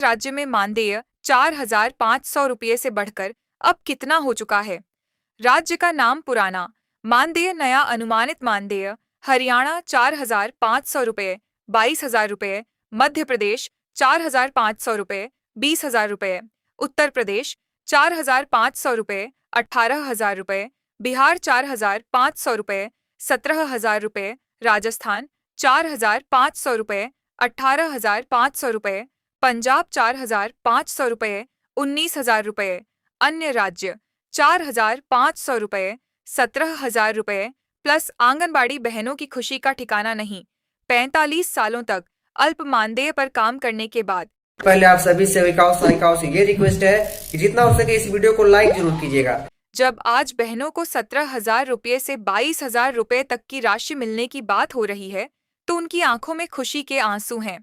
राज्य में मानदेय 4,500 रुपये से बढ़कर अब कितना हो चुका है? राज्य का नाम पुराना मानदेय, नया अनुमानित मानदेय। हरियाणा 4,500 रुपये 22,000 रुपये, मध्य प्रदेश 4,500 रुपये 20,000 रुपये, उत्तर प्रदेश 4,500 रुपये 18,000 रुपये, बिहार 4,500 रुपये 17,000 रुपये, राजस्थान 4,500 रुपये 18,500 रुपये, पंजाब 4,500 रुपये 19,000 रुपये, अन्य राज्य 4,500 रुपये 17,000 रुपये प्लस आंगनबाड़ी बहनों की खुशी का ठिकाना नहीं। 45 सालों तक अल्प मानदेय पर काम करने के बाद पहले आप सभी सेविकाओं सहायिकाओं से ये रिक्वेस्ट है कि जितना हो सके इस वीडियो को लाइक जरूर कीजिएगा। जब आज बहनों को 17,000 रुपये से 22,000 रुपये तक की राशि मिलने की बात हो रही है तो उनकी आंखों में खुशी के आंसू हैं।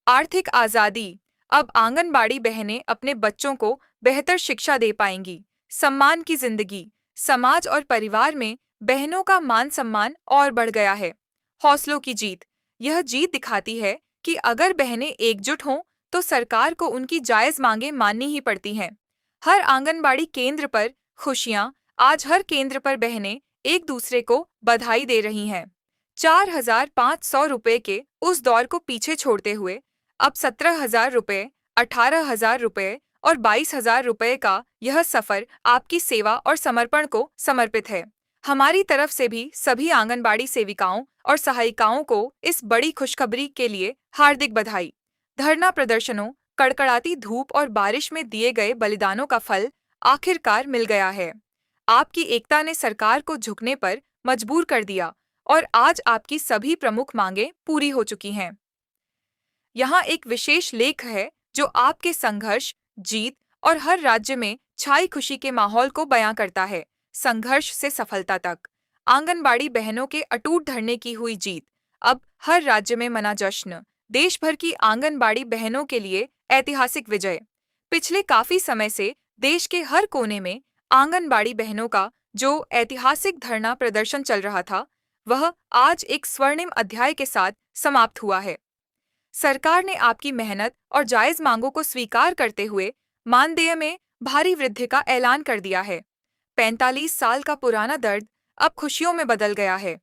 आर्थिक आजादी। अब आंगनबाड़ी बहनें अपने बच्चों को बेहतर शिक्षा दे पाएंगी। सम्मान की जिंदगी। समाज और परिवार में बहनों का मान सम्मान और बढ़ गया है। हौसलों की जीत। यह जीत दिखाती है कि अगर बहनें एकजुट हों तो सरकार को उनकी जायज मांगें माननी ही पड़ती हैं। हर आंगनबाड़ी केंद्र पर खुशियां। आज हर केंद्र पर बहनें एक दूसरे को बधाई दे रही हैं। 4,500 रुपये के उस दौर को पीछे छोड़ते हुए अब 17,000 रुपये, 18,000 रुपये और 22,000 रुपये का यह सफर आपकी सेवा और समर्पण को समर्पित है। हमारी तरफ से भी सभी आंगनबाड़ी सेविकाओं और सहायिकाओं को इस बड़ी खुशखबरी के लिए हार्दिक बधाई। धरना प्रदर्शनों, कड़कड़ाती धूप और बारिश में दिए गए बलिदानों का फल आखिरकार मिल गया है। आपकी एकता ने सरकार को झुकने पर मजबूर कर दिया और आज आपकी सभी प्रमुख मांगें पूरी हो चुकी हैं। यहाँ एक विशेष लेख है जो आपके संघर्ष, जीत और हर राज्य में छाई खुशी के माहौल को बयां करता है। संघर्ष से सफलता तक आंगनबाड़ी बहनों के अटूट धरने की हुई जीत। अब हर राज्य में मना जश्न। देश भर की आंगनबाड़ी बहनों के लिए ऐतिहासिक विजय। पिछले काफी समय से देश के हर कोने में आंगनबाड़ी बहनों का जो ऐतिहासिक धरना प्रदर्शन चल रहा था, वह आज एक स्वर्णिम अध्याय के साथ समाप्त हुआ है। सरकार ने आपकी मेहनत और जायज मांगों को स्वीकार करते हुए मानदेय में भारी वृद्धि का ऐलान कर दिया है। 45 साल का पुराना दर्द अब खुशियों में बदल गया है।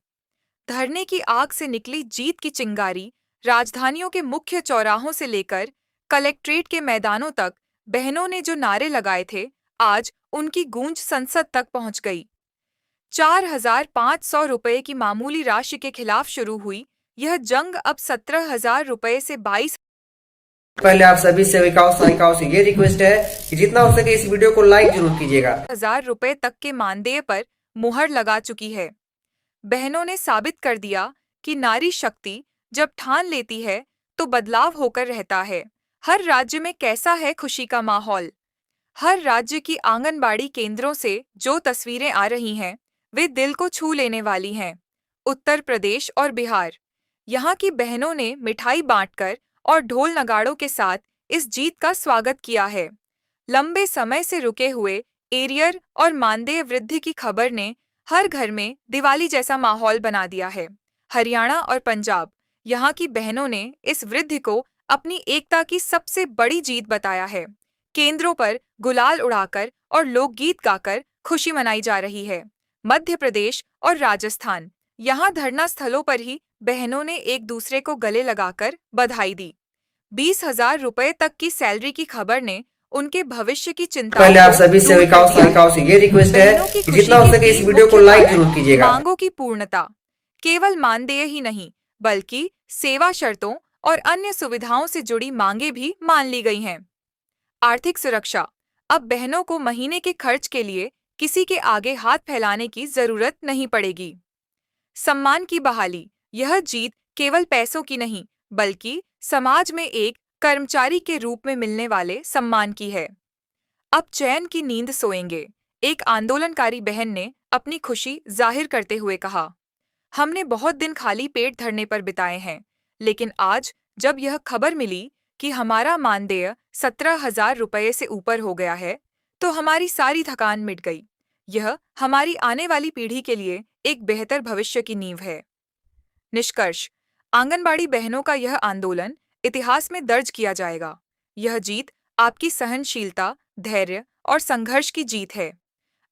धरने की आग से निकली जीत की चिंगारी राजधानियों के मुख्य चौराहों से लेकर कलेक्ट्रेट के मैदानों तक बहनों ने जो नारे लगाए थे, आज उनकी गूंज संसद तक पहुंच गई। 4,500 रुपये की मामूली राशि के खिलाफ शुरू हुई यह जंग अब 17,000 रुपये से 22 पहले आप सभी सेविकाओं सहायिकाओं से ये रिक्वेस्ट है कि जितना हो सके इस वीडियो को लाइक जरूर कीजिएगा। 1,000 रुपये तक के मानदेय पर मुहर लगा चुकी है। बहनों ने साबित कर दिया कि नारी शक्ति जब ठान लेती है तो बदलाव होकर रहता है। हर राज्य में कैसा है खुशी का माहौल। हर राज्य की आंगनबाड़ी केंद्रों से जो तस्वीरें आ रही हैं, वे दिल को छू लेने वाली हैं। उत्तर प्रदेश और बिहार, यहाँ की बहनों ने मिठाई बांटकर और ढोल नगाड़ों के साथ इस जीत का स्वागत किया है। लंबे समय से रुके हुए एरियर और मानदेय वृद्धि की खबर ने हर घर में दिवाली जैसा माहौल बना दिया है। हरियाणा और पंजाब, यहाँ की बहनों ने इस वृद्धि को अपनी एकता की सबसे बड़ी जीत बताया है। केंद्रों पर गुलाल उड़ाकर और लोकगीत गाकर खुशी मनाई जा रही है। मध्य प्रदेश और राजस्थान, यहाँ धरना स्थलों पर ही बहनों ने एक दूसरे को गले लगाकर बधाई दी। 20,000 रुपये तक की सैलरी की खबर ने उनके भविष्य की चिंता पहले आप सभी सेविकाओं सहायिकाओं से ये रिक्वेस्ट है कि जितना हो सके इस वीडियो को लाइक जरूर कीजिएगा। मांगों की पूर्णता। केवल मानदेय ही नहीं बल्कि सेवा शर्तों और अन्य सुविधाओं से जुड़ी मांगे भी मान ली गई हैं। आर्थिक सुरक्षा। अब बहनों को महीने के खर्च के लिए किसी के आगे हाथ फैलाने की जरूरत नहीं पड़ेगी। सम्मान की बहाली। यह जीत केवल पैसों की नहीं बल्कि समाज में एक कर्मचारी के रूप में मिलने वाले सम्मान की है। अब चैन की नींद सोएंगे, एक आंदोलनकारी बहन ने अपनी खुशी जाहिर करते हुए कहा। हमने बहुत दिन खाली पेट धरने पर बिताए हैं, लेकिन आज जब यह खबर मिली कि हमारा मानदेय 17,000 रुपये से ऊपर हो गया है, तो हमारी सारी थकान मिट गई। यह हमारी आने वाली पीढ़ी के लिए एक बेहतर भविष्य की नींव है। निष्कर्ष, आंगनबाड़ी बहनों का यह आंदोलन इतिहास में दर्ज किया जाएगा। यह जीत आपकी सहनशीलता, धैर्य और संघर्ष की जीत है।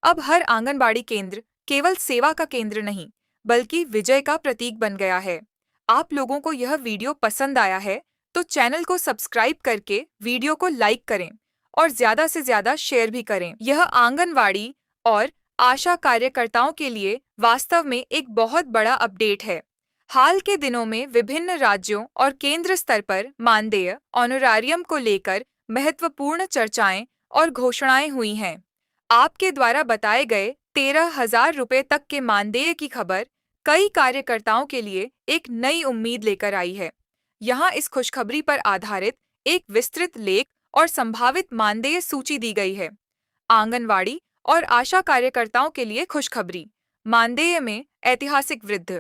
अब हर आंगनबाड़ी केंद्र केवल सेवा का केंद्र नहीं, बल्कि विजय का प्रतीक बन गया है। आप लोगों को यह वीडियो पसंद आया है तो चैनल को सब्सक्राइब करके वीडियो को लाइक करें और ज्यादा से ज्यादा शेयर भी करें। यह आंगनवाड़ी और आशा कार्यकर्ताओं के लिए वास्तव में एक बहुत बड़ा अपडेट है। हाल के दिनों में विभिन्न राज्यों और केंद्र स्तर पर मानदेय ऑनोरारियम को लेकर महत्वपूर्ण चर्चाएं और घोषणाएं हुई हैं। आपके द्वारा बताए गए 13,000 रुपये तक के मानदेय की खबर कई कार्यकर्ताओं के लिए एक नई उम्मीद लेकर आई है। यहाँ इस खुशखबरी पर आधारित एक विस्तृत लेख और संभावित मानदेय सूची दी गई है। आंगनवाड़ी और आशा कार्यकर्ताओं के लिए खुशखबरी, मानदेय में ऐतिहासिक वृद्धि।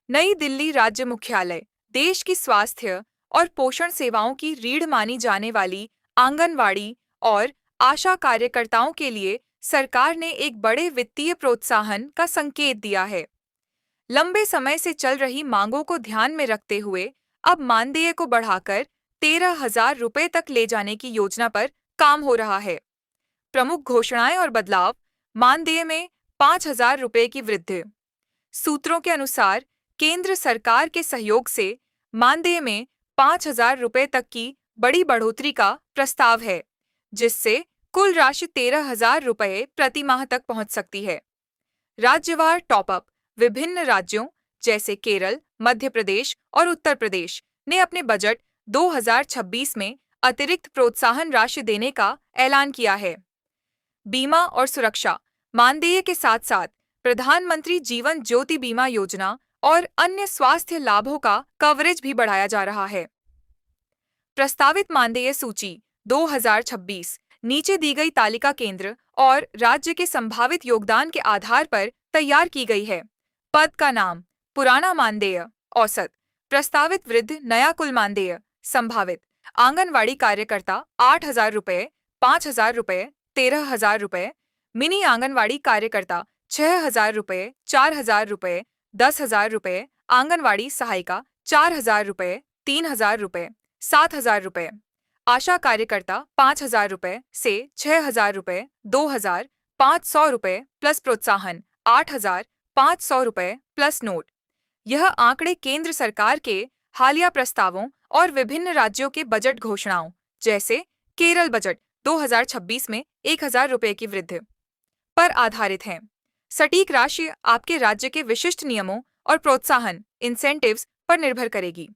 नई दिल्ली राज्य मुख्यालय देश की स्वास्थ्य और पोषण सेवाओं की रीढ़ मानी जाने वाली आंगनवाड़ी और आशा कार्यकर्ताओं के लिए सरकार ने एक बड़े वित्तीय प्रोत्साहन का संकेत दिया है। लंबे समय से चल रही मांगों को ध्यान में रखते हुए अब मानदेय को बढ़ाकर 13,000 रुपये तक ले जाने की योजना पर काम हो रहा है। प्रमुख घोषणाएं और बदलाव, मानदेय में 5,000 रुपये की वृद्धि। सूत्रों के अनुसार केंद्र सरकार के सहयोग से मानदेय में 5,000 रुपये तक की बड़ी बढ़ोतरी का प्रस्ताव है, जिससे कुल राशि 13,000 रुपये प्रति माह तक पहुंच सकती है। राज्यवार टॉपअप, विभिन्न राज्यों जैसे केरल, मध्य प्रदेश और उत्तर प्रदेश ने अपने बजट 2026 में अतिरिक्त प्रोत्साहन राशि देने का ऐलान किया है। बीमा और सुरक्षा, मानदेय के साथ साथ प्रधानमंत्री जीवन ज्योति बीमा योजना और अन्य स्वास्थ्य लाभों का कवरेज भी बढ़ाया जा रहा है। प्रस्तावित मानदेय सूची 2026 नीचे दी गई तालिका केंद्र और राज्य के संभावित योगदान के आधार पर तैयार की गई है। पद का नाम, पुराना मानदेय, औसत, प्रस्तावित वृद्ध, नया कुल मानदेय, संभावित आंगनवाड़ी कार्यकर्ता 8,000 रुपये, 5,000 रुपये, 13,000 रुपये, मिनी आंगनवाड़ी कार्यकर्ता 6,000 रुपये, 4,000 रुपये, 10,000 रुपये, आंगनवाड़ी सहायिका 4,000 रुपये, 3,000 रुपये, 7,000 रुपये, आशा कार्यकर्ता 5,000 रुपये से 6,000 रुपये, 2,500 रुपये प्लस प्रोत्साहन 8,500 रुपये प्लस नोट। यह आंकड़े केंद्र सरकार के हालिया प्रस्तावों और विभिन्न राज्यों के बजट घोषणाओं जैसे केरल बजट 2026 में 1,000 रुपये की वृद्धि पर आधारित हैं। सटीक राशि आपके राज्य के विशिष्ट नियमों और प्रोत्साहन इंसेंटिव्स पर निर्भर करेगी।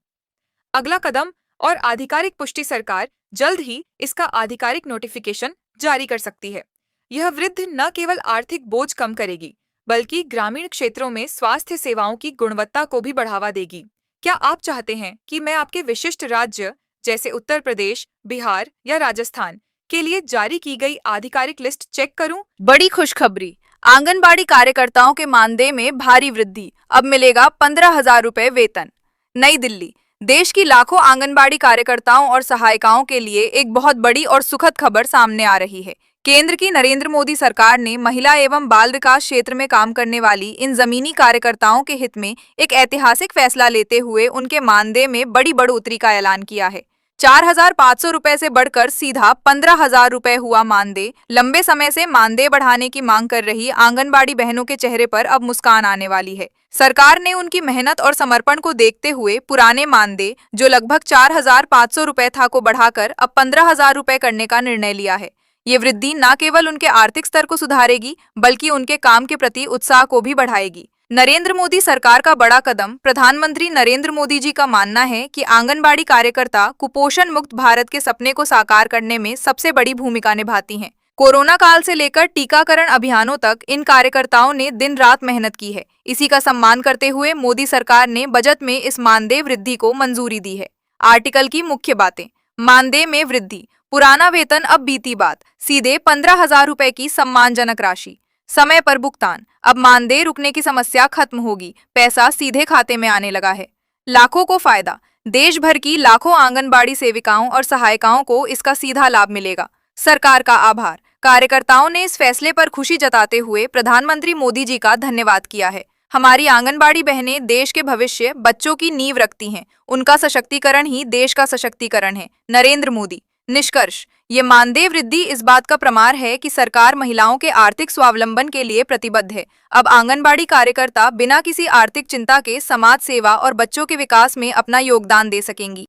अगला कदम और आधिकारिक पुष्टि, सरकार जल्द ही इसका आधिकारिक नोटिफिकेशन जारी कर सकती है। यह वृद्धि न केवल आर्थिक बोझ कम करेगी, बल्कि ग्रामीण क्षेत्रों में स्वास्थ्य सेवाओं की गुणवत्ता को भी बढ़ावा देगी। क्या आप चाहते हैं कि मैं आपके विशिष्ट राज्य जैसे उत्तर प्रदेश, बिहार या राजस्थान के लिए जारी की गई आधिकारिक लिस्ट चेक करूं? बड़ी खुशखबरी, आंगनबाड़ी कार्यकर्ताओं के मानदेय में भारी वृद्धि, अब मिलेगा 15,000 रुपये वेतन। नई दिल्ली, देश की लाखों आंगनबाड़ी कार्यकर्ताओं और सहायिकाओं के लिए एक बहुत बड़ी और सुखद खबर सामने आ रही है। केंद्र की नरेंद्र मोदी सरकार ने महिला एवं बाल विकास क्षेत्र में काम करने वाली इन जमीनी कार्यकर्ताओं के हित में एक ऐतिहासिक फैसला लेते हुए उनके मानदेय में बड़ी बढ़ोतरी का ऐलान किया है। 4,500 रुपए से बढ़कर सीधा 15,000 रुपए हुआ मानदेय। लंबे समय से मानदेय बढ़ाने की मांग कर रही आंगनबाड़ी बहनों के चेहरे पर अब मुस्कान आने वाली है। सरकार ने उनकी मेहनत और समर्पण को देखते हुए पुराने मानदेय, जो लगभग 4,500 रुपए था, को बढ़ाकर अब 15,000 रुपए करने का निर्णय लिया है। ये वृद्धि न केवल उनके आर्थिक स्तर को सुधारेगी, बल्कि उनके काम के प्रति उत्साह को भी बढ़ाएगी। नरेंद्र मोदी सरकार का बड़ा कदम। प्रधानमंत्री नरेंद्र मोदी जी का मानना है कि आंगनबाड़ी कार्यकर्ता कुपोषण मुक्त भारत के सपने को साकार करने में सबसे बड़ी भूमिका निभाती हैं। कोरोना काल से लेकर टीकाकरण अभियानों तक इन कार्यकर्ताओं ने दिन रात मेहनत की है। इसी का सम्मान करते हुए मोदी सरकार ने बजट में इस मानदेय वृद्धि को मंजूरी दी है। आर्टिकल की मुख्य बातें। मानदेय में वृद्धि, पुराना वेतन अब बीती बात, सीधे 15,000 रुपए की सम्मानजनक राशि। समय पर भुगतान, अब मानदेय रुकने की समस्या खत्म होगी, पैसा सीधे खाते में आने लगा है। लाखों को फायदा, देश भर की लाखों आंगनबाड़ी सेविकाओं और सहायिकाओं को इसका सीधा लाभ मिलेगा। सरकार का आभार। कार्यकर्ताओं ने इस फैसले पर खुशी जताते हुए प्रधानमंत्री मोदी जी का धन्यवाद किया है। हमारी आंगनबाड़ी बहनें देश के भविष्य, बच्चों की नींव रखती हैं। उनका सशक्तिकरण ही देश का सशक्तिकरण है। नरेंद्र मोदी। निष्कर्ष, ये मानदेय वृद्धि इस बात का प्रमाण है कि सरकार महिलाओं के आर्थिक स्वावलंबन के लिए प्रतिबद्ध है। अब आंगनबाड़ी कार्यकर्ता बिना किसी आर्थिक चिंता के समाज सेवा और बच्चों के विकास में अपना योगदान दे सकेंगी।